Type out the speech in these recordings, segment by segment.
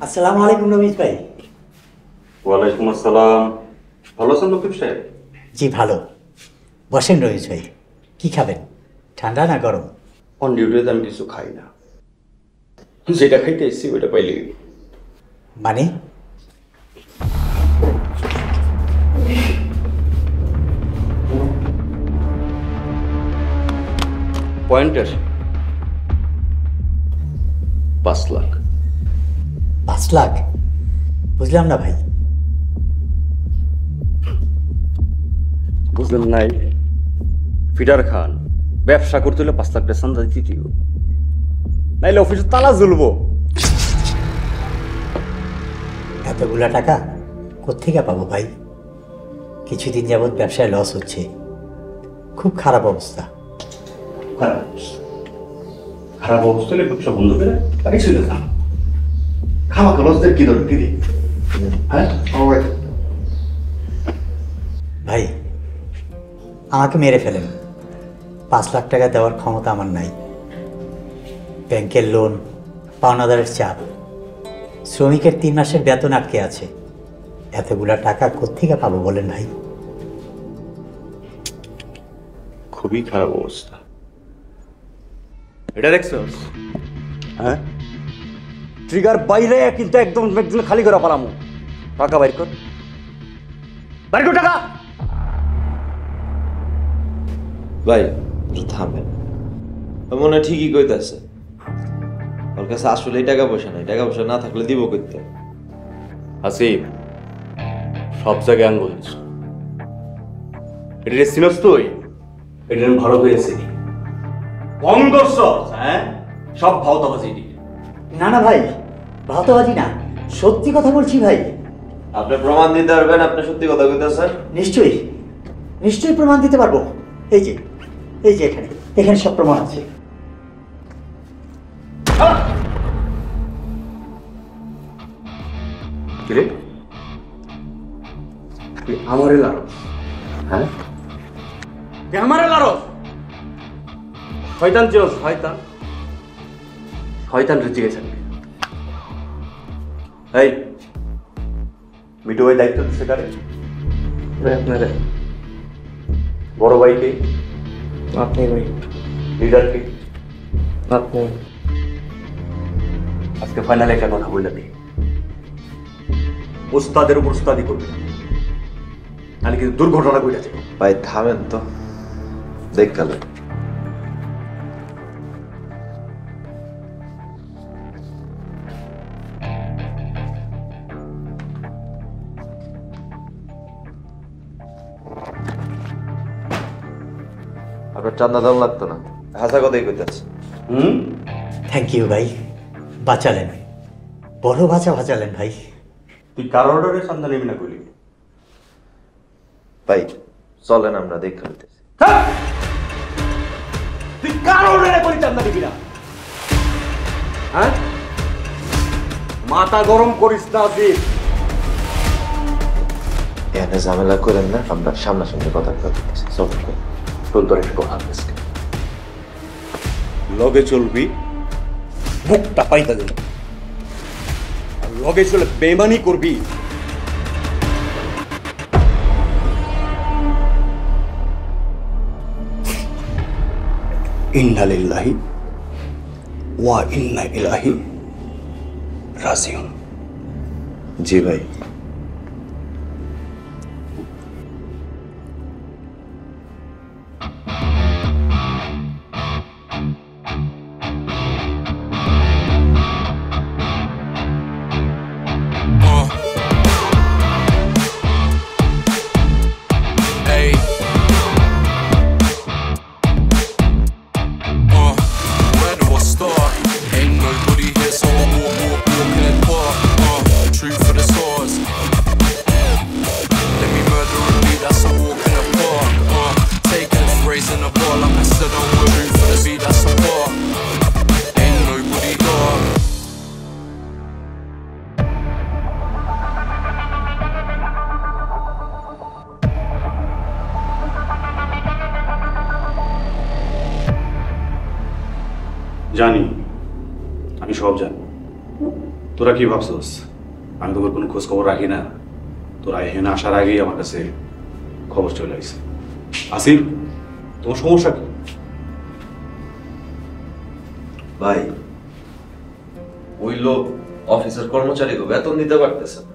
আসসালামু আলাইকুম রমেশ ভাই। ওয়ালাইকুম আসসালাম। ভালো আছেন লতিফ সাহেব? জি ভালো। বসেন রমেশ ভাই, কি খাবেন, ঠান্ডা না গরম? অন ডিউটিতে আমি কিছু খাই না, যেটা খাইতে এসেছি ওইটা পাইলে। মানে? পয়েন্টের 5 লাখ। 5 লাখ? বুঝলাম না ভাই। বুঝলেন নাই? ফিডার খান ব্যবসা করতে হলে 5 লাখ টাকা চাঁদা দিতে দিব, নাইলে অফিসে তালা ঝুলবো। এতগুলা টাকা কোত্থেকে পাবো ভাই? কিছুদিন যাবৎ ব্যবসায় লস হচ্ছে, খুব খারাপ অবস্থা। খারাপ অবস্থা হলে ব্যবসা বন্ধ করে তাই চলে যান। খাওয়া খরচদের কি দরকার? হ্যাঁ ভাই আমাকে মেরে ফেলেন, 5 লাখ টাকা দেওয়ার ক্ষমতা আমার নাই। ব্যাংকের লোন, পাওনাদারের চাপ, শ্রমিকের 3 মাসের বেতন আটকে আছে। এতগুলা টাকা কোত্থেকে পাবো বলেন ভাই? খুবই খারাপ অবস্থা। এটা দেখছস? হ্যাঁ, ট্রিগার বাইরে কিন্তু একদম একদম খালি করে পালামু। টাকা বাইর কর, বাইর কর টাকা। ভাই থামেন, মনে ঠিকই কইতাছে। ওর কাছে আসলে টাকা পয়সা নাই, টাকা পয়সা না থাকলে দিব কইতে। আসিফ, সব জায়গায় আঙ্গুল দিস। এটা চিনস তুই? এটা আমি ভালো করে চিনি। কম করছ, হ্যাঁ? সব ভাওতাবাজি। না না ভাই, ভাওতাবাজি না, সত্যি কথা বলছি ভাই। আপনি প্রমাণ দিতে পারবেন আপনি সত্যি কথা কইতাছেন? নিশ্চয়ই নিশ্চয়ই প্রমাণ দিতে পারবো। এই যে এই যে এখানে এখানে সব প্রমাণ আছে। কিরে তুই আমারে লারস? হ্যাঁ, তুই আমারে লারস? শয়তান ছিল, শয়তান। শয়তান রেচে গেছেন। এই মিটু ভাই দায়িত্ব দিচ্ছে কারে? আপনারে। বড় ভাই কে? আপনি ভাই। লিডার কে? আপনি। আজকে ফাইনালে একটা কথা বলে দিই, উস্তাদের উপর উস্তাদি করবে না, নাহলে কিন্তু দুর্ঘটনা ঘটে যাবে। ভাই থামেন তো, দেখ গেল। আপনার চান্দা দাম লাগতো না, হাসা কথাই কইতাছে। থ্যাংক ইউ ভাই, বাঁচালেন, বড় বাঁচালেন ভাই। তুই কারোর অর্ডারে চান্দা নেবি না কইলি? ভাই চলেন আমরা দেখে নিতেছি। তুই কারোর অর্ডারে কই চান্দা নিবি না? হ্যাঁ, মাথা গরম করিস না আসিফ। এখানে ঝামেলা করেন না, আমরা সামনাসামনি কথা বলতেছি। চল সুন্দর একটা কথা বলছি, লগে চলবি মুখটা পাইতা দিল, আর লগে চলে বেমানি করবি ইন্না লিল্লাহি ওয়া ইন্না ইলাইহি রাজিউন। জি ভাই। জানি, আমি সব জানি। তোরা কি ভাবছস আমি তোর কোনো খোঁজ খবর রাখি না? তোরা এখানে আসার আগেই আমার কাছে খবর চলে আসছে। আসিফ, তোমার সমস্যা কি? ভাই ওই লোক অফিসের কর্মচারীকে বেতন দিতে পারতেছে না,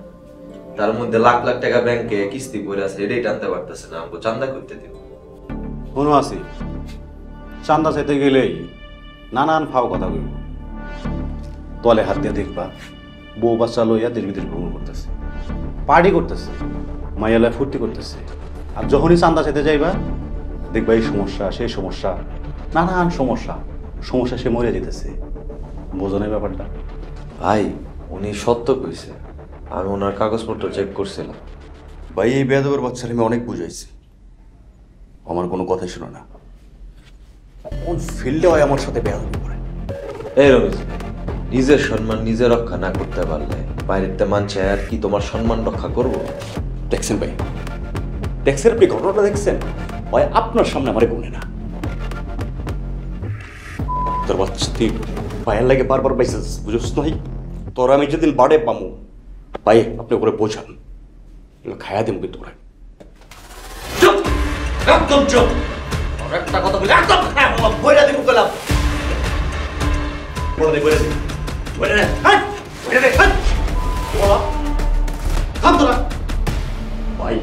তার মধ্যে লাখ লাখ টাকা ব্যাংকে কিস্তি পড়ে আছে, এটাই টানতে পারতেছে না, আমাকে চান্দা করতে দিব। কোনো আসি চান্দা চাইতে গেলেই নানান ফাও কথা কইব। তলে হাত দিয়ে দেখবা বউ বাচ্চা লইয়া দেশ বিদেশ ভ্রমণ করতেছে, পার্টি করতেছে, মাইয়ালয় ফুর্তি করতেছে। আর যখনই চান্দা চাইতে যাইবা দেখবা এই সমস্যা সেই সমস্যা, নানান সমস্যা সমস্যা সে মরে যেতেছে। বোঝো না ব্যাপারটা? ভাই উনি সত্য কইছে, আমি ওনার কাগজপত্র চেক করছিলাম। ভাই এই বেয়াদবের বাচ্চার আমি অনেক বুঝাইছি, আমার কোনো কথাই শুনো না। কোন ফিল্ডে হয় আমার সাথে বেয়াদবি করে? এই রমেশ, নিজের সম্মান নিজে রক্ষা না করতে পারলে বাইরেতে মানছে আর কি তোমার সম্মান রক্ষা করবো? দেখছেন ভাই, দেখছেন আপনি ঘটনাটা দেখছেন? ভাই আপনার সামনে আমারে গুনে না, তোর বাচ্চা তুই ভাইয়ের লাগে বারবার পাইছিস, বুঝছিস নাই? তোর আমি যেদিন বাড়ে পামু ভাই আপনি করে বোঝান, খায়া দেব কিন্তু তোরা। চুপ, একদম চুপ। আর একটা কথা বলি একদম বইরা দিব গেলাম। বড় দে বইরা দে। বইরা দে। হাই! বইরা দে। হাই! বলা। থাম তোরা। ভাই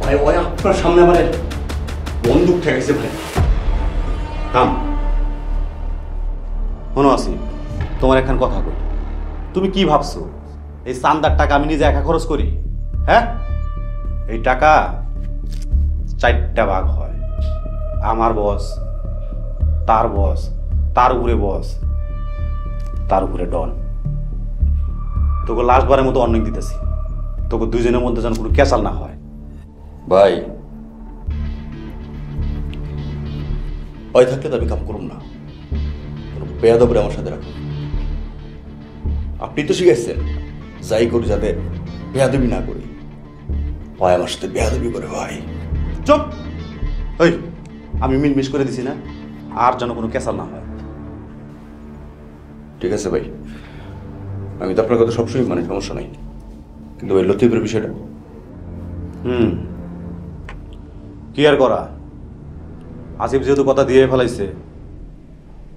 ভাই ওই আপনার সামনে আমারে বন্দুক ঠেকাইছে ভাই। থাম। মনে আছি তোমার এখন কথা কই, তুমি কি ভাবছো এই চান্দার টাকা আমি নিজে একা খরচ করি? হ্যাঁ, এই টাকা 4টা ভাগ হয়। আমার বস, তার বস, তার উপরে বস, তার উপরে ডন। তোকে লাস্টবারের মতো অনেক দিতেছি, তোকে দুজনের মধ্যে যেন কোনো ক্যাচাল না হয়। ভাই ভয় থাকলে তো আমি কাম করুম না, বেয়াদবরে আমার সাথে রাখুন। আপনি তো শিখাইছেন যাই করি যাতে বেয়াদবি না করি, ভাই আমার সাথে বেয়াদবি করে। ভাই চুপ! ওই আমি মিলমিশ করে দিছি না, আর যেন কোনো ক্যাচাল না হয়। ঠিক আছে ভাই, আমি তো আপনার কথা সবসময় মানে, সমস্যা নাই, কিন্তু ওই লতিফের বিষয়টা কি আর করা, আসিফ যেহেতু কথা দিয়ে ফেলাইছে,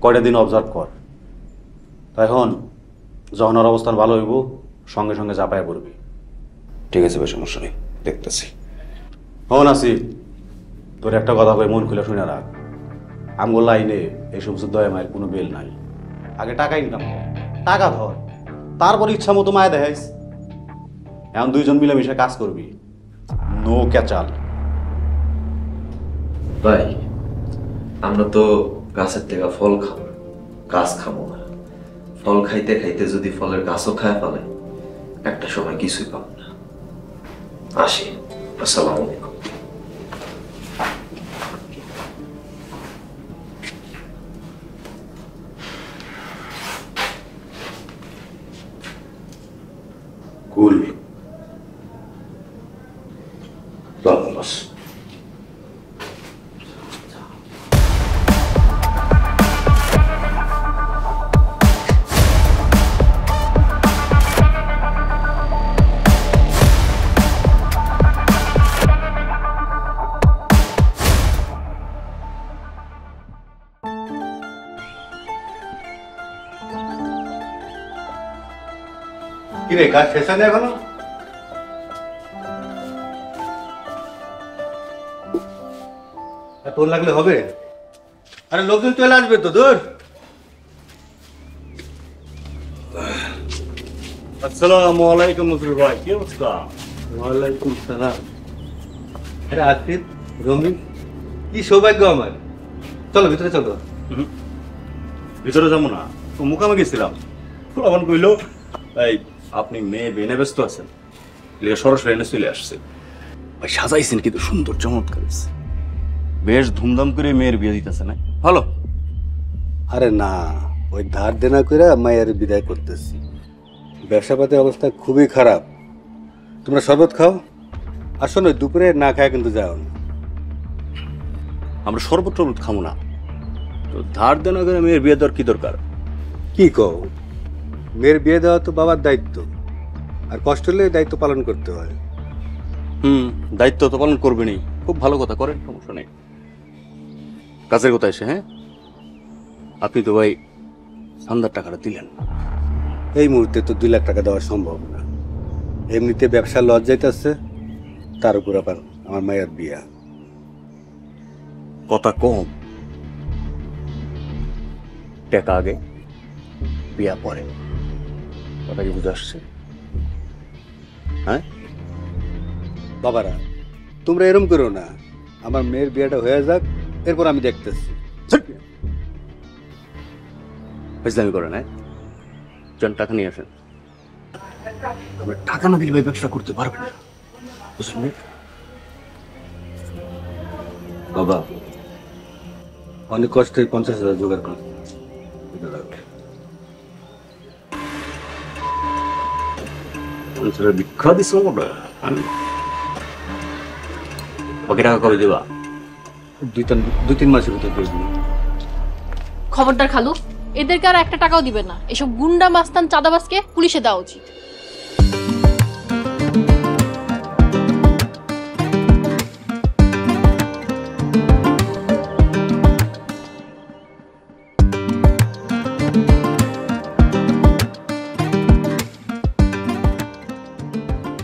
কয়টা দিন অবজার্ভ কর। তাই এখন যখন ওর অবস্থান ভালো হইব সঙ্গে সঙ্গে চাপায় পড়বি। ঠিক আছে ভাই, সমস্যা নেই, দেখতেছি। হন আসিফ, তোর একটা কথা কই, মন খুলে শুনে রাখ। আমগো লাইনে এই সমস্ত দয়া মায়ের কোনো বেল নাই। আগে টাকা ইনকাম কর, টাকা ধর, তারপর ইচ্ছা মতো মায়া দেখাইস। এখন দুইজন মিলেমিশে কাজ করবি, নো ক্যাচাল। ভাই আমরা তো গাছের থেকে ফল খাবো, গাছ খাবো না। ফল খাইতে খাইতে যদি ফলের গাছও খায় ফেলে, একটা সময় কিছুই পাবো না। আসি, আসসালামু আলাইকুম। কুল বাস কি রে, কাজ শেষ হয়নি এখনো? তোর লাগলে হবে? আরে লোকজন চলে আসবে তো, দূর। আসসালামু আলাইকুম মুসলিম ভাই, কি অবস্থা? ওয়ালাইকুম সালাম। আরে আসিফ, রমি, কি সৌভাগ্য আমার। চলো ভিতরে চলো। ভিতরে যাবো না, তো মুখামে গেছিলাম। আমার কইল এই আপনি মেয়ে বেনে ব্যস্ত আছেন, সরাসরি এনে চলে আসছে। ভাই সাজাইছেন কিন্তু সুন্দর, চমৎকার, বেশ ধুমধাম করে মেয়ের বিয়ে দিতেছে না? ভালো। আরে না, ওই ধার দেনা করে মায়ের বিদায় করতেছি। ব্যবসাপাতি অবস্থা খুবই খারাপ। তোমরা শরবত খাও, আর শোনো দুপুরে না খায় কিন্তু যাও না। আমরা শরবত টরবত খাবো না, তো ধার দেনা করে মেয়ের বিয়ে দেওয়ার কি দরকার? কি কও? মেয়ের বিয়ে দেওয়া তো বাবার দায়িত্ব, আর কষ্ট হলে দায়িত্ব পালন করতে হয়। দায়িত্ব তো পালন করবেনই, খুব ভালো কথা, করেন, সমস্যা নেই। কাজের কথা এসে, হ্যাঁ, আপনি তো ভাই চাঁদার টাকাটা দিলেন না। এই মুহূর্তে তো 2 লাখ টাকা দেওয়া সম্ভব না। এমনিতে ব্যবসা লস যাইতেছে, তার উপর আবার আমার মায়ের বিয়া। কথা কম, টাকা আগে, বিয়া পরে, কথা কি বুঝে আসছে? হ্যাঁ বাবারা, তোমরা এরম করো না, আমার মেয়ের বিয়েটা হয়ে যাক, এরপর আমি দেখতেছি। ইসলামি করেন, হ্যাঁ, জন টাকা নিয়ে আসেন। আমরা টাকা না দিলে ভাই ব্যবসা করতে পারবেন না, বুঝলেন? বাবা, অনেক কষ্টে 50,000 জোগাড় করি। ভিক্ষা দিস, ওকে টাকা কবে দেবা? 2-3 মাসের ভিতরে দিয়ে দিন। খবরদার খালু, এদেরকে আর একটা টাকাও দিবেন না। এসব গুন্ডা মাস্তান চাঁদাবাজকে পুলিশে দেওয়া উচিত।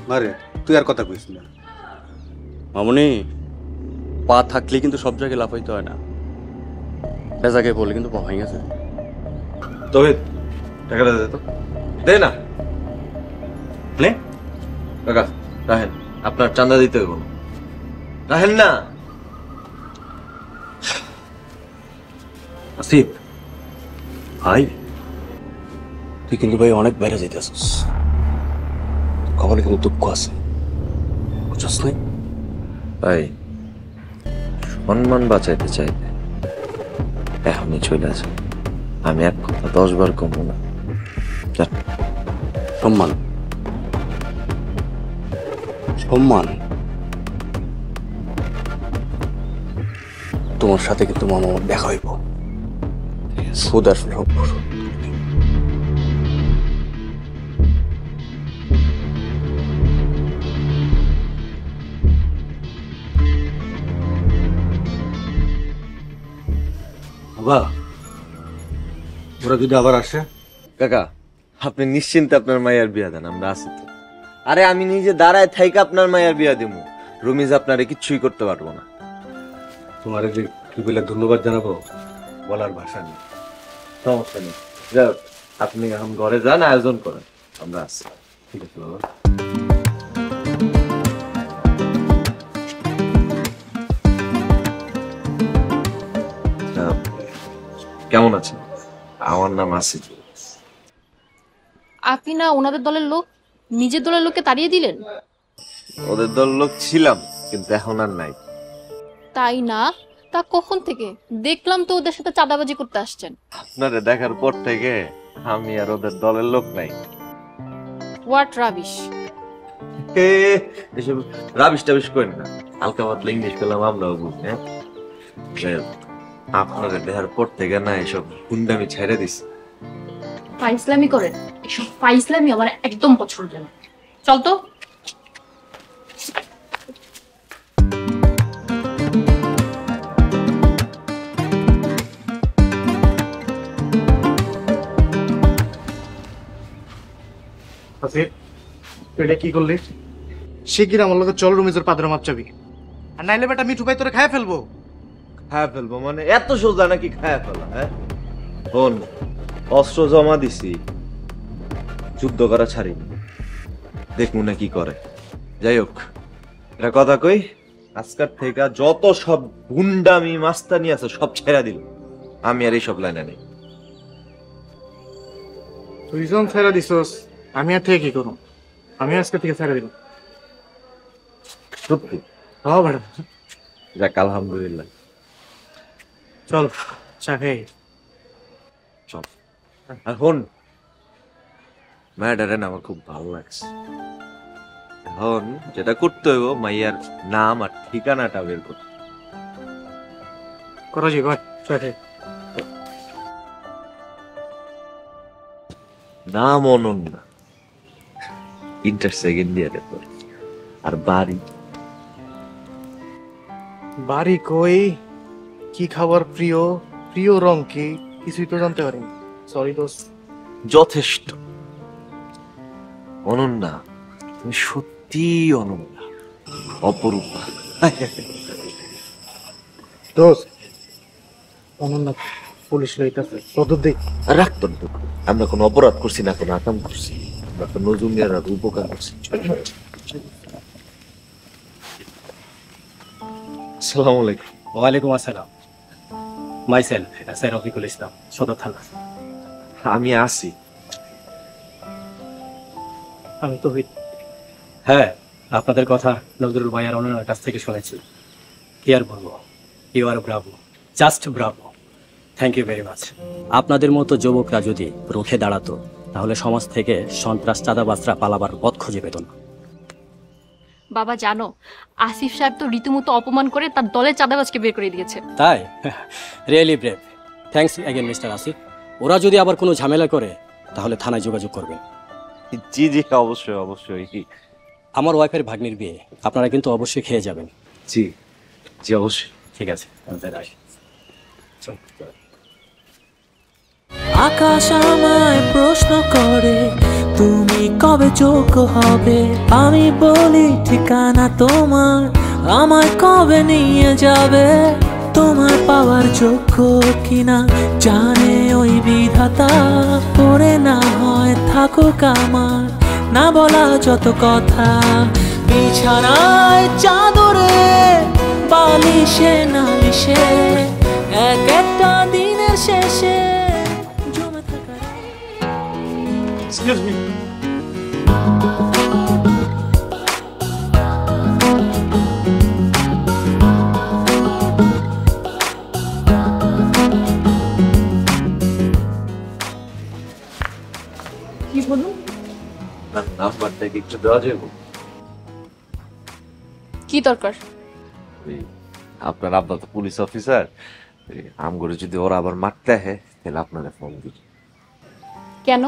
মারে, তুই আর কথা কইস না। মামনি, পা থাকলে কিন্তু সব জায়গায় লাফাইতে হয় না, পেঁচাকে বলে কিন্তু পা ভেঙে গেছে। তবে টাকাটা দে তো, দে না। নে কাকা রাহেন, আপনার চাঁদা দিতে হবে না, রাহেন না। আসিফ ভাই, তুই কিন্তু ভাই অনেক বাইরে যেতেছিস, খবরে কিন্তু দুঃখ আছে, বুঝছস নাই? ভাই সম্মান বাঁচাইতে চাইতে এখনই চলে আসে, আমি এক কথা 10 বার কমবো না। সম্মান, সম্মান তোমার সাথে কিন্তু মামা আমার দেখা হইব, সুদার সম্পর্ক। বাবা, ওরা যদি আবার আসে? কাকা আপনি নিশ্চিন্তে আপনার মায়ের বিয়া দেন, আমরা আছি তো। আরে আমি নিজে দাঁড়ায় থাইকা আপনার মায়ের বিয়া দিব, রমিজ আপনারে কিচ্ছুই করতে পারবো না। তোমার যে কি বলে ধন্যবাদ জানাবো, বলার ভাষা নেই। সমস্যা নেই, যাও আপনি এখন ঘরে যান, আয়োজন করেন, আমরা আছি। ঠিক আছে বাবা। কেমন আছেন? আমার নাম আসিফ। আপনি না ওনাদের দলের লোক, নিজের দলের লোককে তাড়িয়ে দিলেন? ওদের দল লোক ছিলাম, কিন্তু এখন আর নাই। তাই না? তা কখন থেকে? দেখলাম তো ওদের সাথে চাঁদাবাজি করতে আসছেন। আপনারে দেখার পর থেকে আমি আর ওদের দলের লোক নাই। What rubbish! এসব রাবিশ টাবিশ করেন না, হালকা পাতলা ইংলিশ পেলাম আমরাও বুঝি। হ্যাঁ, আপনারে দেখার পর থেকে না এসব গুন্ডামি ছেড়ে দিছি। ফাইজলামি করেন, এসব ফাইজলামি আমার একদম পছন্দ না। চল তো। আসিফ, তুই এটা কি করলি? শিগগির আমার লোকের চল, রুমিজের পাদরে মাপ চাবি, আর নাইলে বেটা মিঠু ভাই তোরে খায় ফেলবো। খায়া ফেলবো মানে এত সোজা নাকি খায়া ফেলা? হ্যাঁ শোন, অস্ত্র জমা দিছি, যুদ্ধ করা ছাড়িনি, দেখবো না কি করে। যাই হোক, এটা কথা কই, আজকাল থেকে যত সব গুন্ডামি মাস্তানি আছে সব ছেড়া দিল, আমি আর এইসব লাইনে নেই। তুই যখন ছেড়ে দিছস, আমি আর থেকে কি করুম? আমি আজকে থেকে ছেড়ে দিলাম। সত্যি? হ্যাঁ বেটা, যাক আলহামদুলিল্লাহ। চল চা খাই। চল। আর হন, ম্যাডারেন আমার খুব ভালো লাগছে। এখন যেটা করতে হইব, মাইয়ার নাম আর ঠিকানাটা বের করতে। করো জি ভাই, চা খাই। নাম অনন্যা, ইন্টার সেকেন্ড ইয়ারে পড়ে। আর বাড়ি বাড়ি কই, কি খাবার প্রিয়, প্রিয় রং কি, কিছুই তো জানতে পারিনি। সরি দোস্ত। যথেষ্ট। অনন্যা, তুমি সত্যি অনন্যা, অপরূপা। দোস্ত, অনন্যা পুলিশ লইতাছে, তদুর দেখ। রাখতো না, আমরা কোনো অপরাধ করছি না, কোনো আকাম করছি, আমরা তো নজরুল মিয়ার উপকার করছি। আসসালামু আলাইকুম। ওয়ালাইকুম আসসালাম। মাইসেলফ এসআই রফিকুল ইসলাম, সদর থানা। আমি আসি। আমি তো হ্যাঁ, আপনাদের কথা নজরুল ভাই আর অন্যের কাছ থেকে শুনেছি। কি আর বলবো, you are bravo, just bravo. Thank you very much. আপনাদের মতো যুবকরা যদি রুখে দাঁড়াতো, তাহলে সমাজ থেকে সন্ত্রাস চাঁদাবাজরা পালাবার পথ খুঁজে পেত না। বাবা জানো, আসিফ সাহেব তো রীতিমতো অপমান করে তার দলের চাঁদাবাজকে বের করে দিয়েছে। তাই? Really brave. Thanks again mister Asif. ওরা যদি আবার কোনো ঝামেলা করে, তাহলে থানায় যোগাযোগ করবেন। জি জি, অবশ্যই অবশ্যই। আমার ওয়াইফের ভাগ্নির বিয়ে, আপনারা কিন্তু অবশ্যই খেয়ে যাবেন। জি জি, অবশ্যই। ঠিক আছে, আসি। আকাশ আমায় প্রশ্ন করে তুমি কবে যোগ্য হবে, আমি বলি ঠিকানা তোমার, আমায় কবে নিয়ে যাবে। তোমার পাওয়ার যোগ্য কিনা জানে ওই বিধাতা, পড়ে না হয় থাকুক আমার না বলা যত কথা। বিছানায় চাদরে বালিশে নালিশে এক একটা দিনের শেষে জমে থাকা। Excuse me. কি বলুন? নাম্বারটা কি একটু দেওয়া যাবে? কি দরকার? আপনার আব্বা তো পুলিশ অফিসার, আমগরে যদি ওরা আবার মারতে আহে, তাহলে আপনারা ফোন দিন। কেন?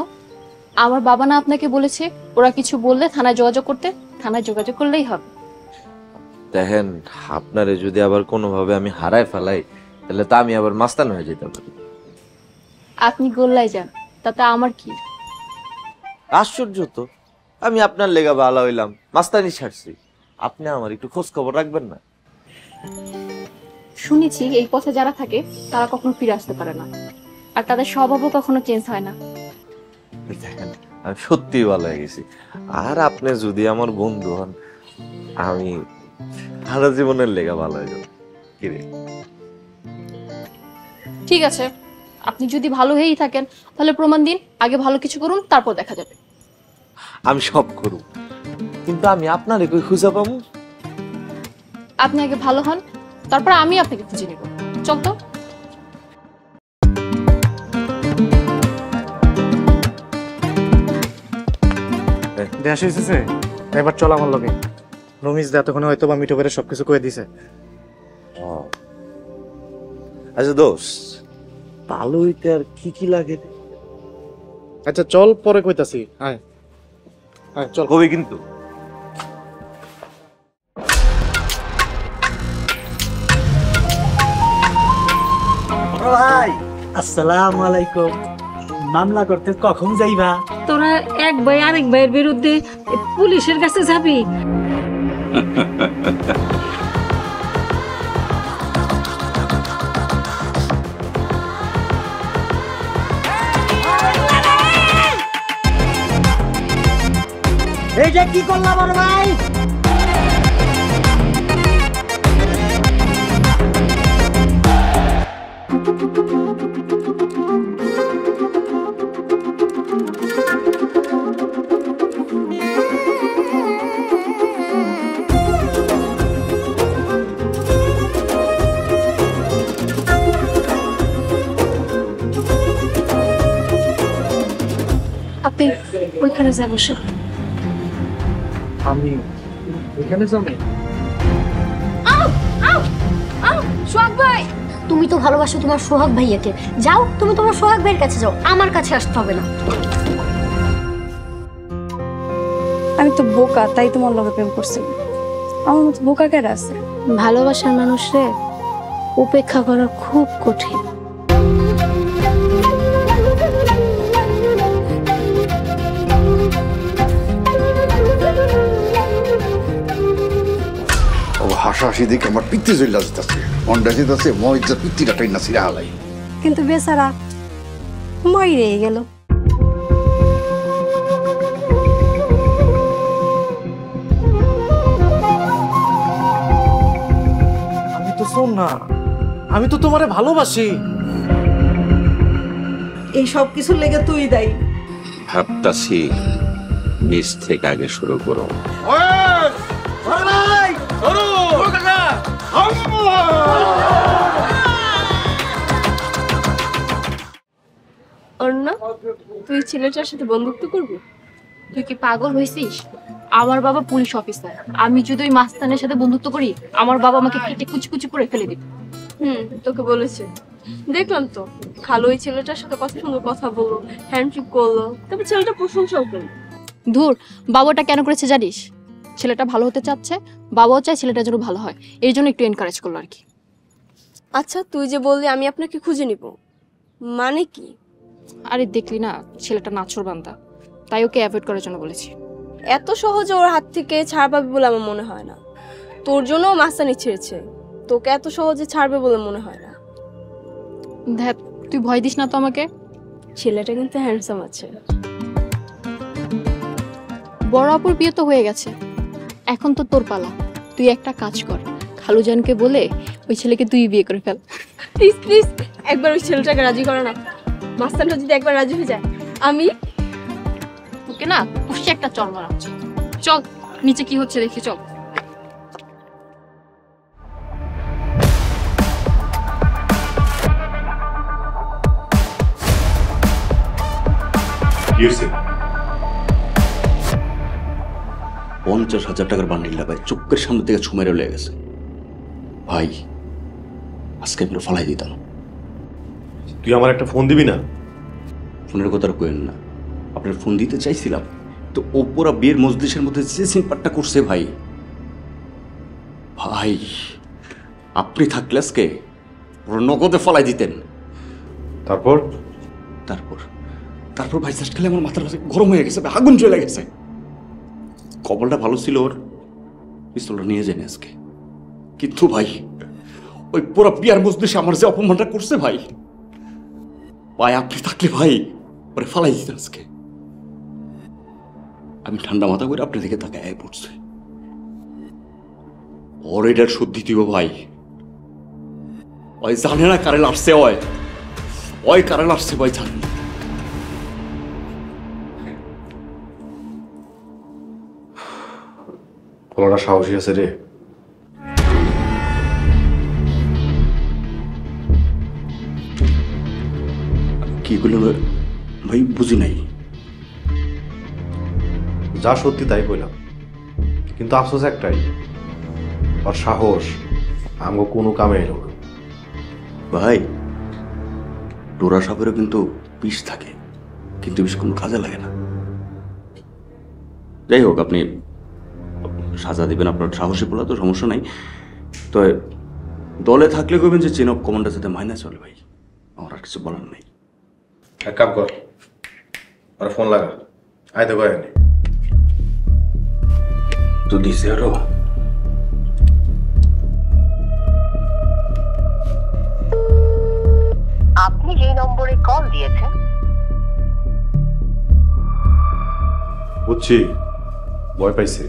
আমার বাবা না আপনাকে বলেছে ওরা কিছু বললে থানায় যোগাযোগ করতে? থানায় যোগাযোগ করলেই হবে। দেখেন, আপনারে যদি আবার কোনোভাবে আমি হারায় ফেলাই, তাহলে তো আমি আবার মাস্তান হয়ে যেতে পারি। আপনি গোল্লাই যান, তাতে আমার কি? আশ্চর্য তো, আমি আপনার লেগা ভালো হইলাম, মাস্তানি ছাড়ছি, আপনি আমার একটু খোঁজ খবর রাখবেন না? শুনেছি এই পথে যারা থাকে তারা কখনো ফিরে আসতে পারে না, আর তাদের স্বভাবও কখনো চেঞ্জ হয় না। দেখেন, আমি সত্যিই ভালো হয়ে গেছি। আর আপনি যদি আমার বন্ধু হন, আমি সারা জীবনের লেগা ভালো হয়ে যাব। কিরে? ঠিক আছে, আপনি যদি ভালো হয়েই থাকেন তাহলে প্রমাণ দিন। আগে ভালো কিছু করুন, তারপর দেখা যাবে। আমি সব করব, কিন্তু আমি আপনারে কই খুঁজে পাবো? আপনি আগে ভালো হন, তারপর আমি আপনাকে খুঁজে নেব। চল তো। দেশ হয়েছে, এবার চল আমার লগে। রমিজ দা এতক্ষণে হয়তো বা মিঠো বেড়ে সবকিছু কয়ে দিছে। আচ্ছা দোস্ত, ভালো হইতে আর কি কি লাগে? আচ্ছা চল, পরে কইতাছি। আয় আয় চল। কবি কিন্তু ভাই আসসালামু আলাইকুম। মামলা করতে কখন যাইবা? তোরা এক ভাই আরেক ভাইয়ের বিরুদ্ধে পুলিশের কাছে যাবি? এইটা কি করলা বড় ভাই? আপনি ওইখানে যা বসে। আমি এখানে যাবো? সোহাগ ভাই, তুমি তো ভালোবাসো তোমার সোহাগ ভাইয়াকে, যাও তুমি তোমার সোহাগ ভাইয়ের কাছে যাও, আমার কাছে আসতে হবে না। আমি তো বোকা, তাই তোমার লগে প্রেম করছি। আমার মতো বোকা কেডা আছে? ভালোবাসার মানুষরে উপেক্ষা করা খুব কঠিন। হাসাহাসি দেখে আমার পিত্তি চলে আসতেছে, অন্ডা যেতেছে মজা পিত্তিটা টাইনা ছিঁড়া হালাই। কিন্তু বেচারা মাইরে গেল। আমি তো শোন না, আমি তো তোমারে ভালোবাসি। এই সব কিছুর লেগে তুই দায়ী। ভাবতাছি নিচ থেকে আগে শুরু করো। অর্ণা, তুই ছেলেটার সাথে বন্ধুত্ব করবি? তুই কি পাগল হয়েছিস? আমার বাবা পুলিশ অফিসার, আমি যদি ওই মাস্তানের সাথে বন্ধুত্ব করি আমার বাবা আমাকে কেটে কুচি কুচি করে ফেলে দিবে। তোকে বলেছে, দেখলাম তো। খালো ওই ছেলেটার সাথে কত সুন্দর কথা বললো, হ্যান্ডশেক করলো, তারপর ছেলেটা প্রশংসাও করলো। ধুর, বাবাটা কেন করেছে জানিস? ছেলেটা ভালো হতে চাচ্ছে, বাবাও চায় ছেলেটা যেন ভালো হয়, এই জন্য একটু এনকারেজ করলো আর কি। আচ্ছা, তুই যে বললি আমি আপনাকে খুঁজে নিব, মানে কি? আরে দেখলি না, ছেলেটা নাছোড় বান্দা, তাই ওকে অ্যাভয়েড করার জন্য বলেছি। এত সহজে ওর হাত থেকে ছাড় পাবি বলে আমার মনে হয় না। তোর জন্য মাস্তানি ছেড়েছে, তোকে এত সহজে ছাড়বে বলে মনে হয় না। দেখ, তুই ভয় দিস না তো আমাকে। ছেলেটা কিন্তু হ্যান্ডসাম আছে। বড় আপুর বিয়ে তো হয়ে গেছে, এখন তো তোর পালা। তুই একটা কাজ কর, খালুজানকে বলে ওই ছেলেকে তুই বিয়ে করে ফেল। প্লিজ প্লিজ, একবার ওই ছেলেটাকে রাজি করে না। মাস্তানটা যদি একবার রাজি হয়ে যায়, আমি ওকে না খুশি একটা চল মারা। চল নিচে কি হচ্ছে দেখি, চল। কি হয়েছে? 50,000 টাকার বান্ডিলটা ভাই চোখের সামনে থেকে ছুমেরে লেগে গেছে ভাই। আজকে আমরা ফালাই দিতাম। তুই আমার একটা ফোন দিবি না? ফোনের কথা কেন না, আপনার ফোন দিতে চাইছিলাম তো ওপরা বিয়ের মজলিসের মধ্যে যে সিনপারটা করছে ভাই। ভাই আপনি থাকলে আজকে পুরো নগদে ফালাই দিতেন। তারপর তারপর তারপর ভাই জাস্ট খেলে আমার মাথার গরম হয়ে গেছে, আগুন চলে গেছে। কপালটা ভালো ছিল ওর, পিস্তলটা নিয়ে যায়নি আজকে। কিন্তু ভাই ওই পুরো বিয়ার মজলিসে আমার যে অপমানটা করছে ভাই, ভাই আপনি থাকলে ভাই ওরে ফালাই দিতেন আজকে। আমি ঠান্ডা মাথা করে আপনার দিকে তাকায় পড়ছে। ওর এটার শুদ্ধি দিব ভাই। ওই জানে না কারেন্ট আসছে, ওই কারেন্ট আসছে ভাই, জানেন না। পোলাটা সাহসী আছে রে। কি করলো ভাই বুঝি নাই। যা সত্যি তাই কইলাম, কিন্তু আফসোস একটাই, আর সাহস আমগো কোনো কামে এলো না। ভাই ডোরা সাপেরও কিন্তু বিষ থাকে, কিন্তু বিষ কোনো কাজে লাগে না। যাই হোক, আপনি সাজা দিবেন, আপনার সাহসী বলা তো সমস্যা নাই। তো দলে থাকলে কইবেন যে চেন অফ কমান্ডার যাতে মাইনা চলে ভাই, আমার আর কিছু বলার নেই। এক কাম কর, আর ফোন লাগা, আয় দেখো আয় তো দিছে আরো। আপনি যে নম্বরে কল দিয়েছেন। বুঝছি, ভয় পাইছে।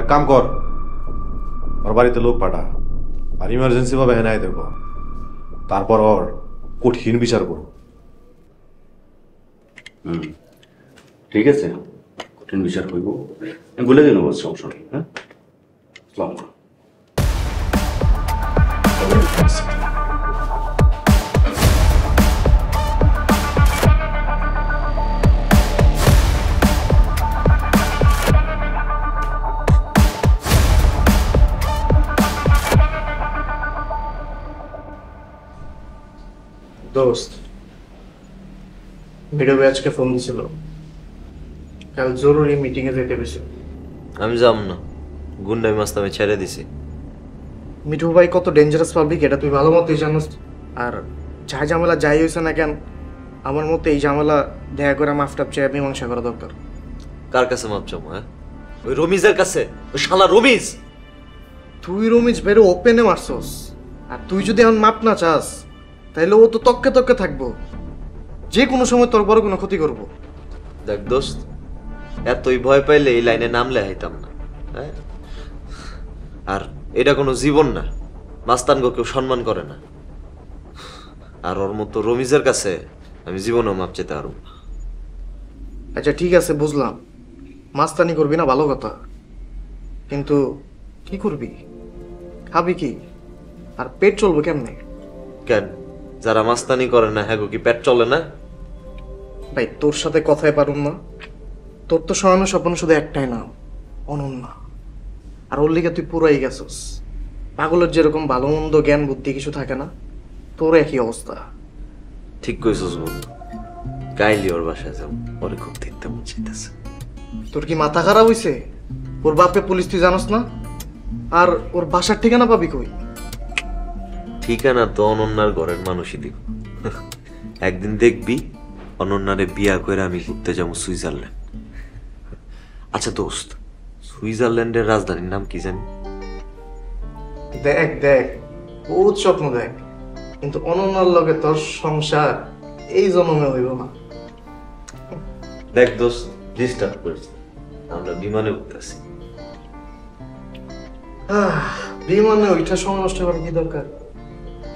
এক কাম কর, ওর বাড়িতে লোক পাঠা, আর ইমার্জেন্সি ভাবে হেনায় দেখো, তারপর ওর কঠিন বিচার করো। ঠিক আছে, কঠিন বিচার হইব, বলে দিন অবশ্য সমস্যা নেই। হ্যাঁ, আসসালামু আলাইকুম। দোস্ত, ভিডিও আজকে ফোন দিছিল, কাল জরুরি মিটিংয়ে যেতে বেশি। আমি যাব না, গুন্ডাই মাস্তা আমি ছেড়ে দিছি। মিঠু ভাই কত ডেঞ্জারাস পাবলিক এটা তুই ভালো মতোই জানোস। আর যা ঝামেলা যাই হয়েছে না কেন, আমার মতে এই ঝামেলা দেখা করে মাফটাপ চেয়ে মীমাংসা করা দরকার। কার কাছে মাপ চাবো? হ্যাঁ, ওই রমিজের কাছে, ওই শালা রমিজ। তুই রমিজ বেরো ওপেনে মারছস, আর তুই যদি এখন মাপ না চাস তাহলে ও তো তককে তককে থাকবো, যে কোনো সময় তোর বড় কোনো ক্ষতি করবো। দেখ দোস্ত, এতই ভয় পাইলে এই লাইনে নামলে হাইতাম না। হ্যাঁ, আর এটা কোনো জীবন না, মাস্তানগো কেউ সম্মান করে না। আর ওর মতো রমিজের কাছে আমি জীবনেও মাপ চেতে পারব না। আচ্ছা ঠিক আছে, বুঝলাম মাস্তানি করবি না, ভালো কথা, কিন্তু কি করবি, খাবি কি, আর পেট চলবে কেমনে? কেন, যারা মাস্তানি করে না হ্যাঁ কি পেট চলে না? ভাই তোর সাথে কথাই পারুম না, তোর তো শয়নের স্বপ্ন শুধু একটাই না, অনন্যা। আর ওর লিগে তুই পুরাই গেছস। পাগলের যেরকম ভালো মন্দ জ্ঞান বুদ্ধি কিছু থাকে না, তোর একই অবস্থা। ঠিক কইছস বন্ধু, কাইলি ওর বাসায় যাব, ওরে খুব দেখতে মন চাইতেছে। তোর কি মাথা খারাপ হইছে? ওর বাপে পুলিশ তুই জানোস না? আর ওর বাসার ঠিকানা পাবি কই? ঠিকানা তো অনন্যার ঘরের মানুষই দিব। একদিন দেখবি অনন্যারে বিয়া করে আমি ঘুরতে যাবো সুইজারল্যান্ড। আচ্ছা দোস্ত, সুইজারল্যান্ডের রাজধানীর নাম কি জানি? দেখ দেখ, বহুত স্বপ্ন দেখ, কিন্তু অনন্যার লগে তোর সংসার এই জন্মে হইব না। দেখ দোস্ত, ডিস্টার্ব করিস, আমরা বিমানে উঠতেছি। বিমানে ওইটা সময় নষ্ট করার কি দরকার?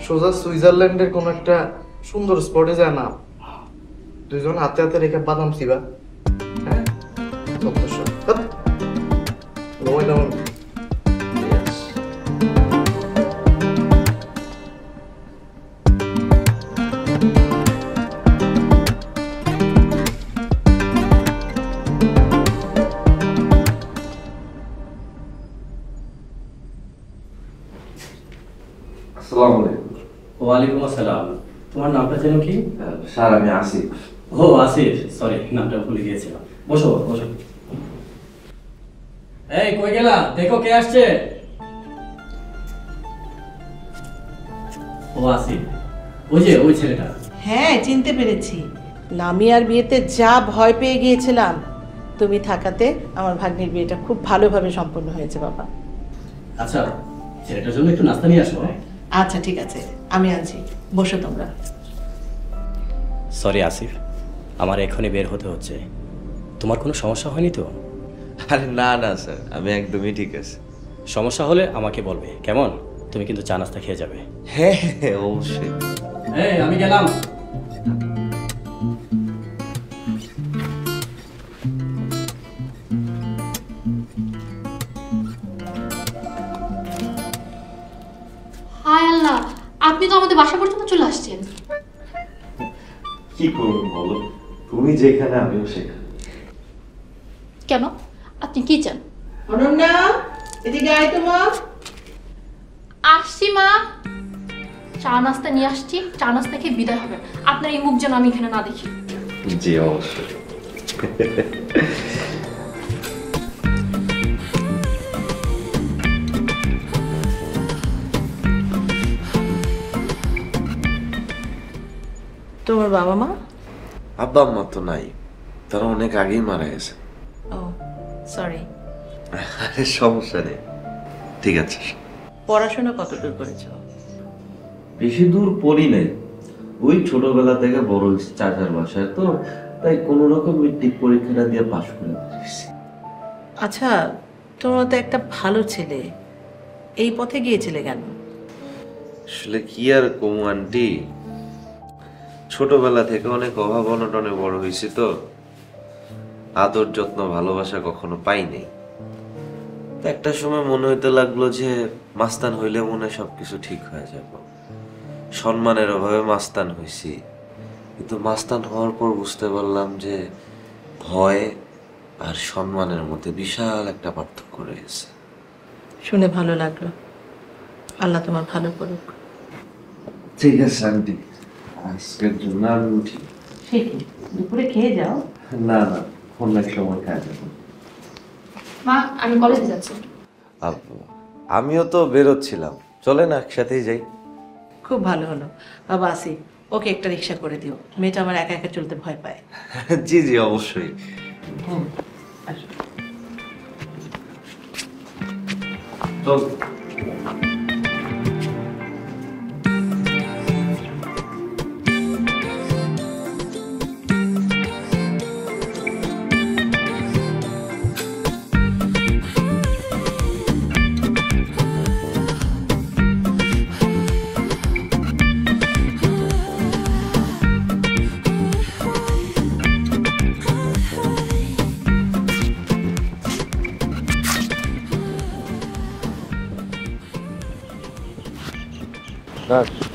সোজা সুইজারল্যান্ডের কোন একটা সুন্দর স্পটে যায় না, দুইজন হাতে হাতে রেখে বাদাম ছিবা। হ্যাঁ, ওয়ালাইকুম আসসালাম। তোমার নামটা যেন কি? স্যার আমি আসিফ। ও আসিফ, সরি নামটা ভুলে গিয়েছিলাম। বসো বসো। এই কই গেলা? দেখো কে আসছে। ও আসিফ, ওই যে ওই ছেলেটা। হ্যাঁ চিনতে পেরেছি। লামিয়ার বিয়েতে যা ভয় পেয়ে গিয়েছিলাম, তুমি থাকাতে আমার ভাগ্নির বিয়েটা খুব ভালোভাবে সম্পন্ন হয়েছে বাবা। আচ্ছা, ছেলেটার জন্য একটু নাস্তা নিয়ে আসো। আচ্ছা ঠিক আছে, আমি আনছি, বসো তোমরা। সরি আসিফ, আমার এখনই বের হতে হচ্ছে। তোমার কোনো সমস্যা হয়নি তো? আরে না না স্যার, আমি একদমই ঠিক আছে। সমস্যা হলে আমাকে বলবে, কেমন? তুমি কিন্তু চা নাস্তা খেয়ে যাবে। হ্যাঁ হ্যাঁ অবশ্যই। এই আমি গেলাম। হায় আল্লাহ, আপনি তো আমাদের বাসা পর্যন্ত চলে আসছেন। কি করবো বলো, তুমি যেখানে আমিও সেখানে। কেন, আপনি কি চান? অনন্যা, এদিকে আয় তো মা। আসছি মা, চা নাস্তা নিয়ে আসছি, চা নাস্তা খেয়ে বিদায় হবে। আপনার এই মুখ যেন আমি এখানে না দেখি। জি অবশ্যই। তোমার বাবা মা? আব্বা আম্মা তো নাই, তারা অনেক আগেই মারা গেছে। ও সরি। আরে সমস্যা নেই, ঠিক আছে। পড়াশোনা কতদূর করেছো? বেশি দূর পড়ি নাই, ওই ছোটবেলা থেকে বড় হয়েছে চাচার বাসায়, তো তাই কোনো রকম মেট্রিক পরীক্ষাটা দিয়ে পাশ করে দিয়েছি। আচ্ছা, তোমরা তো একটা ভালো ছেলে, এই পথে গিয়েছিলে কেন? আসলে কি আর কমু আন্টি, ছোটবেলা থেকে অনেক অভাব অনটনে বড় হয়েছি, তো আদর যত্ন ভালোবাসা কখনো পাই নাই। একটা সময় মনে হইতে লাগলো যে মাস্তান হইলে মনে হয় সবকিছু ঠিক হয়ে যাবে। সম্মানের অভাবে মাস্তান হয়েছি, কিন্তু মাস্তান হওয়ার পর বুঝতে পারলাম যে ভয় আর সম্মানের মধ্যে বিশাল একটা পার্থক্য রয়েছে। শুনে ভালো লাগলো, আল্লাহ তোমার ভালো করুক। ঠিক আছে আন্টি, আজকের জন্য আমি উঠি। সে কি, দুপুরে খেয়ে যাও। না না, অন্য এক সময় খাওয়া যাবে। মা আমি কলেজে যাচ্ছি। আমিও তো বেরোচ্ছিলাম, চলেন একসাথেই যাই। খুব ভালো হলো বাবা। আসি, ওকে একটা রিক্সা করে দিও, মেয়েটা আমার একা একা চলতে ভয় পায়। জি জি অবশ্যই। চল।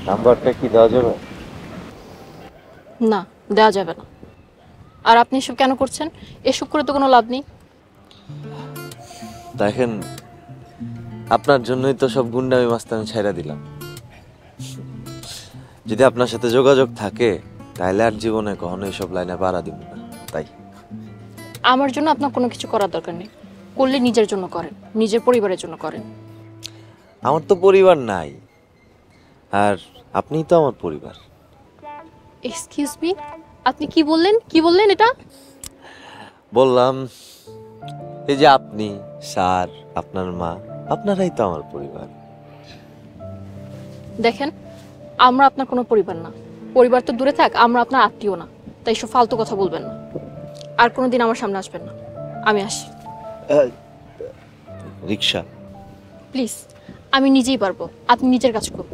নাম্বারটা কি দেওয়া যাবে? না, দেওয়া যাবে না। আর আপনি এসব কেন করছেন? এসব করে তো কোনো লাভ নেই। দেখেন, আপনার জন্যই তো সব গুন্ডামি মাস্তানি ছাইরা দিলাম। যদি আপনার সাথে যোগাযোগ থাকে তাহলে আর জীবনে কখনো এইসব লাইনে পাড়া দিব না। তাই আমার জন্য আপনার কোনো কিছু করার দরকার নেই। করলে নিজের জন্য করেন, নিজের পরিবারের জন্য করেন। আমার তো পরিবার নাই, আর আপনিই তো আমার পরিবার। এক্সকিউজ মি, আপনি কি বললেন? কি বললেন এটা? বললাম এই যে আপনি, স্যার, আপনার মা, আপনারাই তো আমার পরিবার। দেখেন, আমরা আপনার কোনো পরিবার না। পরিবার তো দূরে থাক, আমরা আপনার আত্মীয় না। তাই সব ফালতু কথা বলবেন না। আর কোনোদিন আমার সামনে আসবেন না। আমি আসি। রিক্সা প্লিজ, আমি নিজেই পারবো। আপনি নিজের কাজ করুন।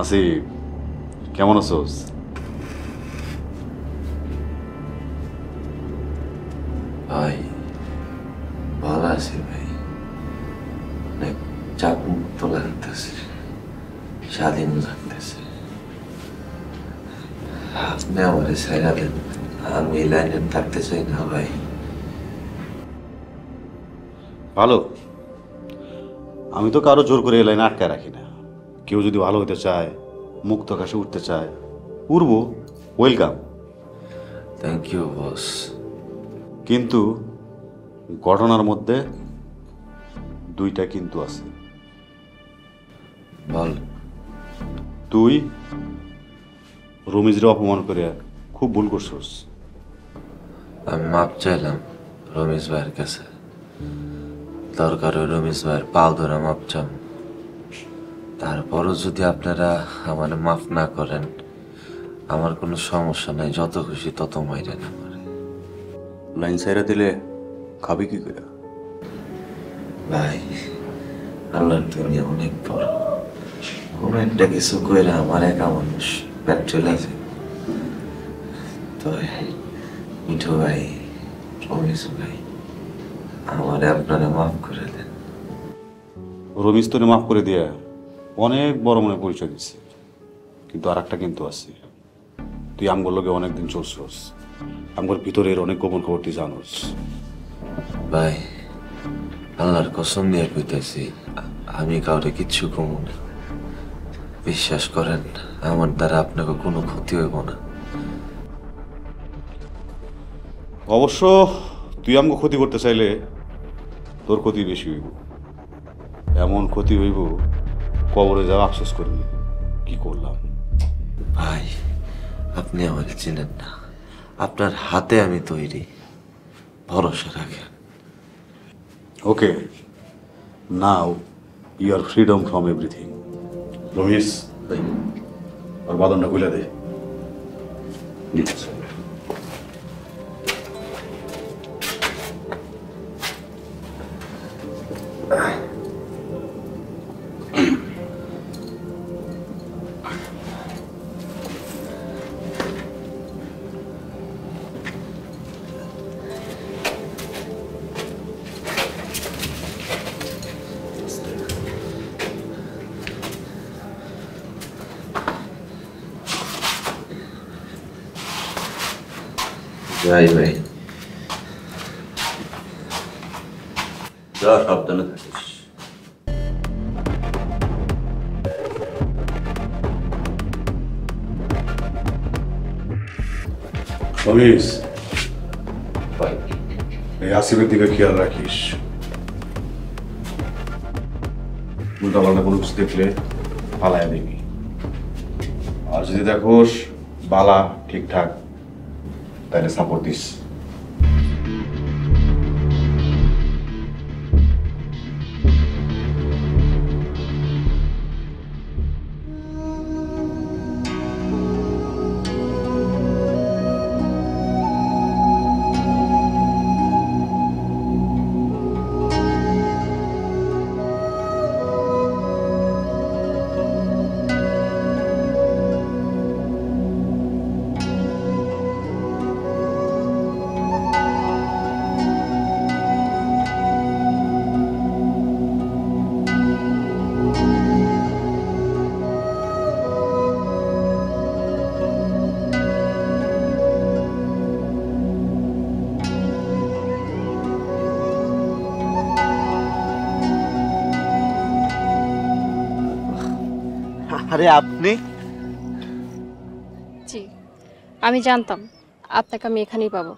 আসিফ, কেমন আছোস? ভাই ভালো আছি ভাই, অনেক চাপ মুক্ত লাগতেছে, স্বাধীন লাগতেছে। আপনি আমার ছাইরা দেন, আমি এই লাইনে থাকতে চাই না ভাই। ভালো, আমি তো কারো জোর করে এই লাইনে আটকায় রাখি না। কেউ যদি ভালো হতে চায়, মুক্ত আকাশে উঠতে চায়, উড়বো, ওয়েলকাম। Thank you boss. কিন্তু ঘটনার মধ্যে দুইটা কিন্তু আছে। বল। তুই রমিজরে অপমান করে খুব ভুল করছস। আমি মাপ চাইলাম রমেশ ভাইয়ের কাছে, দরকার ওই রমেশ ভাইয়ের পাও ধরা মাপ চাম। তারপরও যদি আপনারা আমার মাফ না করেন, আমার কোনো সমস্যা নাই, যত খুশি তত মাইরেন আমার। লাইন সাইরা দিলে খাবি কি করে? ভাই, আল্লাহর দুনিয়া অনেক বড়। কোনো একটা কিছু কইরা আমার একা মানুষ পেট চলে যায়। তো মিঠু ভাই, রমেশ ভাই, আমারে আপনারা মাফ করে দেন। রমিজ তোরে মাফ করে দিয়ে অনেক বড় মনে পরিচয় দিচ্ছে, কিন্তু আর একটা কিন্তু আছে। তুই আমগোর লগে অনেকদিন চলছস, আমগোর ভিতরের অনেক গোপন খবর তুই জানোস। ভাই, আল্লাহর কসম দিয়ে কইতেছি, আমি কাউরে কিচ্ছু কমু না। বিশ্বাস করেন, আমার দ্বারা আপনাকে কোনো ক্ষতি হইব না। অবশ্য তুই আমগো ক্ষতি করতে চাইলে তোর ক্ষতি বেশি হইব। এমন ক্ষতি হইব, কবরে যাওয়া আফসোস করবি কি করলাম। ভাই, আপনি আমার চিনেন না, আপনার হাতে আমি তৈরি, ভরসা রাখেন। Okay, now you are freedom from everything. Ramesh, আর বাদনটা খুলে দে। যাই ভাই, যা, সাবধানে থাকিস। রমেশ, এই আসিফের দিকে খেয়াল রাখিস। উল্টাপাল্টা কোনো কিছু দেখলে পালায় দিবি। আর যদি দেখোস বালা ঠিকঠাক, তাহলে সাপোর্ট দিস। আরে আপনি? জি, আমি জানতাম আপনাকে আমি এখানেই পাবো।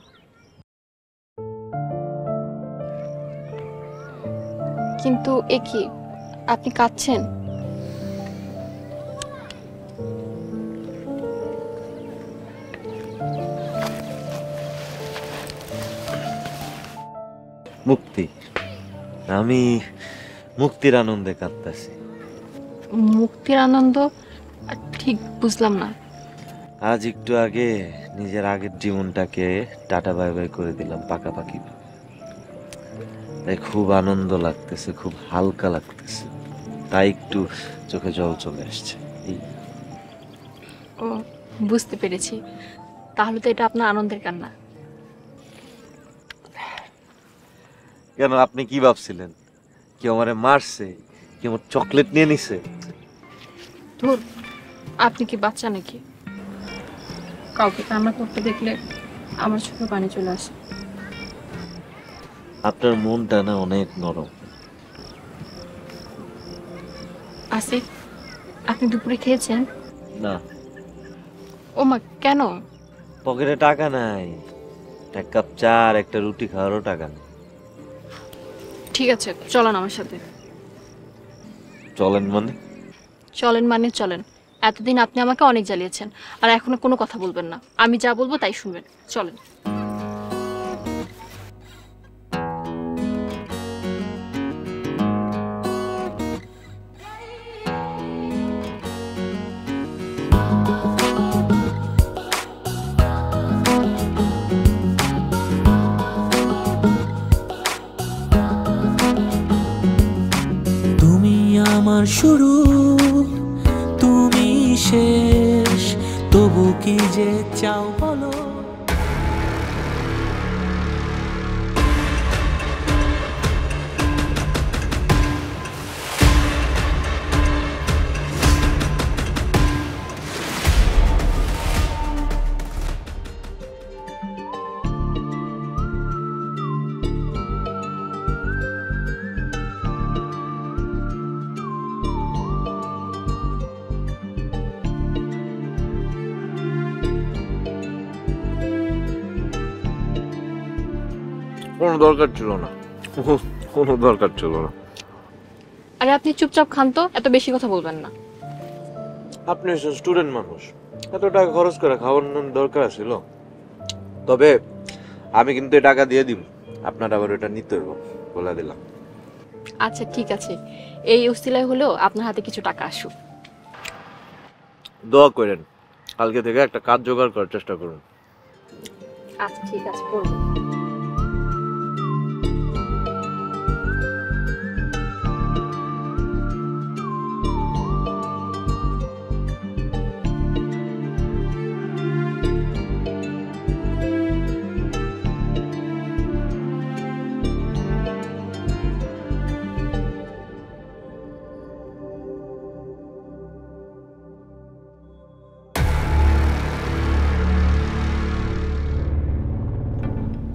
কিন্তু এ কি, আপনি কাঁদছেন? মুক্তি, আমি মুক্তির আনন্দে কাঁদতেছি। মুক্তির আনন্দ? ঠিক বুঝলাম না। আজ একটু আগে নিজের আগের জীবনটাকে টাটা বাই বাই করে দিলাম পাকাপাকি, তাই খুব আনন্দ লাগতেছে, খুব হালকা লাগতেছে, তাই একটু চোখে জল চলে আসছে। ও, বুঝতে পেরেছি। তাহলে তো এটা আপনার আনন্দের কান্না। কেন, আপনি কি ভাবছিলেন? কেউ আমারে মারছে? কেউ আমার চকলেট নিয়ে নিছে? ধুর, আপনি কি বাচ্চা নাকি? কাউকে কান্না করতে দেখলে আমার চোখে পানি চলে আসে। আপনার মনটা না অনেক নরম। আসিফ, আপনি দুপুরে খেয়েছেন? না। ও মা, কেন? পকেটে টাকা নাই, এক কাপ চা আর একটা রুটি খাওয়ারও টাকা নেই। ঠিক আছে, চলেন আমার সাথে। চলেন মানে? চলেন মানে চলেন। এতদিন আপনি আমাকে অনেক জ্বালিয়েছেন, আর এখনো কোনো কথা বলবেন না। আমি যা বলবো তাই শুনবেন। চলেন। তুমি আমার শুরু, তুমি শেষ, তবু কি যে চাও বলো। কোনো দরকার ছিল না, কোনো দরকার ছিল না। আরে আপনি চুপচাপ খান তো, এত বেশি কথা বলবেন না। আপনি স্টুডেন্ট মানুষ, এত টাকা খরচ করে খাওয়ানোর দরকার ছিল? তবে আমি কিন্তু এই টাকা দিয়ে দিব, আপনার আবার ওটা নিতে হইব, বলে দিলাম। আচ্ছা ঠিক আছে, এই উসিলায় হলেও আপনার হাতে কিছু টাকা আসুক। দোয়া করেন, কালকে থেকে একটা কাজ জোগাড় করার চেষ্টা করুন। আচ্ছা ঠিক আছে, করবো।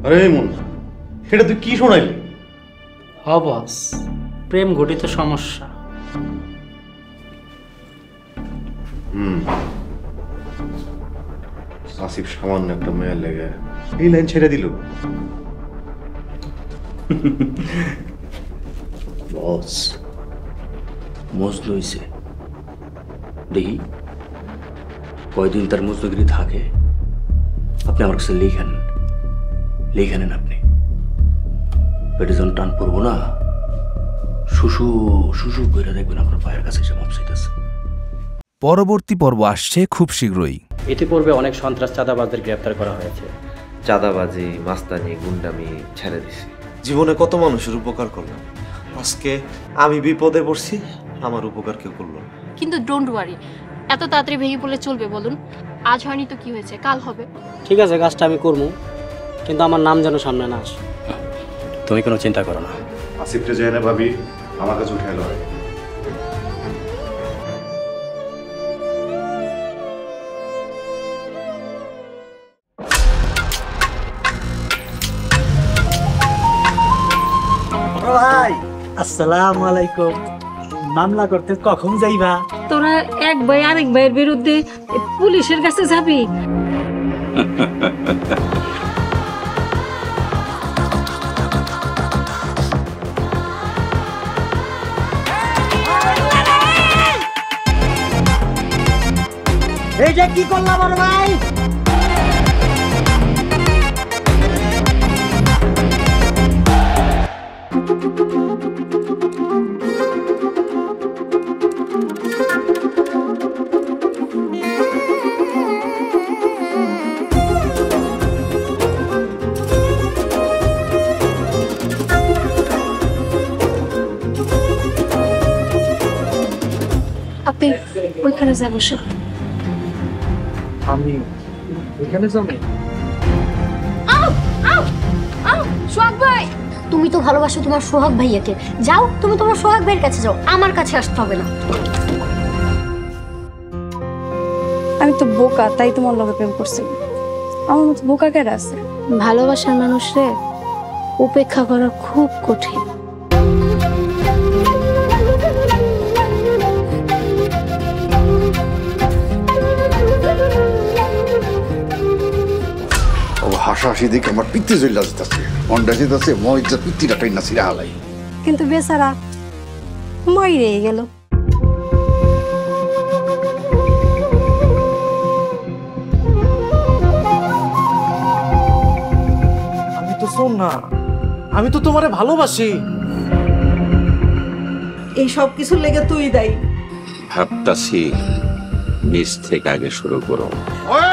আরে মন, এটা তুই কি শোনাইলি? হ বস, প্রেম ঘটিত সমস্যা। আসিফ সামান্য একটা মেয়ের লেগে এই লাইন ছেড়ে দিল। বস মজনু হইছে, দেখি কয়দিন তার মজনুগিরি থাকে। আপনি আমার কাছে লিখে নেন। আপনি পেটে যখন টান পড়বো না, শুশু শুশু করে দেখবেন আপনার পায়ের কাছে এসে মপসাইতেছে। পরবর্তী পর্ব আসছে খুব শীঘ্রই। ইতিপূর্বে অনেক সন্ত্রাস চাঁদাবাজদের গ্রেপ্তার করা হয়েছে। চাঁদাবাজি, মাস্তানি, গুন্ডামি ছেড়ে দিছি। জীবনে কত মানুষের উপকার করলাম, আজকে আমি বিপদে পড়ছি, আমার উপকার কেউ করলো না। কিন্তু ডোন্ট ওয়ারি, এত তাড়াতাড়ি ভেঙে পড়লে চলবে বলুন? আজ হয়নি তো কি হয়েছে, কাল হবে। ঠিক আছে, কাজটা আমি করবো, কিন্তু আমার নাম যেন সামনে না আসে। তুমি কোনো চিন্তা করো না। আসিফটা যায় না ভাবি, আমার কাছে উঠে এলো। ভাই আসসালামু আলাইকুম। মামলা করতে কখন যাইবা? তোরা এক ভাই আরেক ভাইয়ের বিরুদ্ধে পুলিশের কাছে যাবি? এইটা কি করলাম বড় ভাই? আপনি ওইখানে যা বসে। আমি এখানে যাবো? সোহাগ ভাই, তুমি তো ভালোবাসো তোমার সোহাগ ভাইয়াকে, যাও তুমি তোমার সোহাগ ভাইয়ের কাছে যাও, আমার কাছে আসতে হবে না। আমি তো বোকা, তাই তোমার লগে প্রেম করছি। আমার মতো বোকা কেন আছে? ভালোবাসার মানুষরে উপেক্ষা করা খুব কঠিন। হাসাহাসি দেখে আমার পিত্তি চলে যেতেছে, অন্ডা যেতেছে, মজা পিত্তিটা টাইনা ছিঁড়া হালাই। কিন্তু বেচারা মরে গেল। আমি তো শোন না, আমি তো তোমারে ভালোবাসি। এই সব কিছুর লেগে তুই দায়ী। ভাবতাছি নিজ থেকে আগে শুরু করো। ওই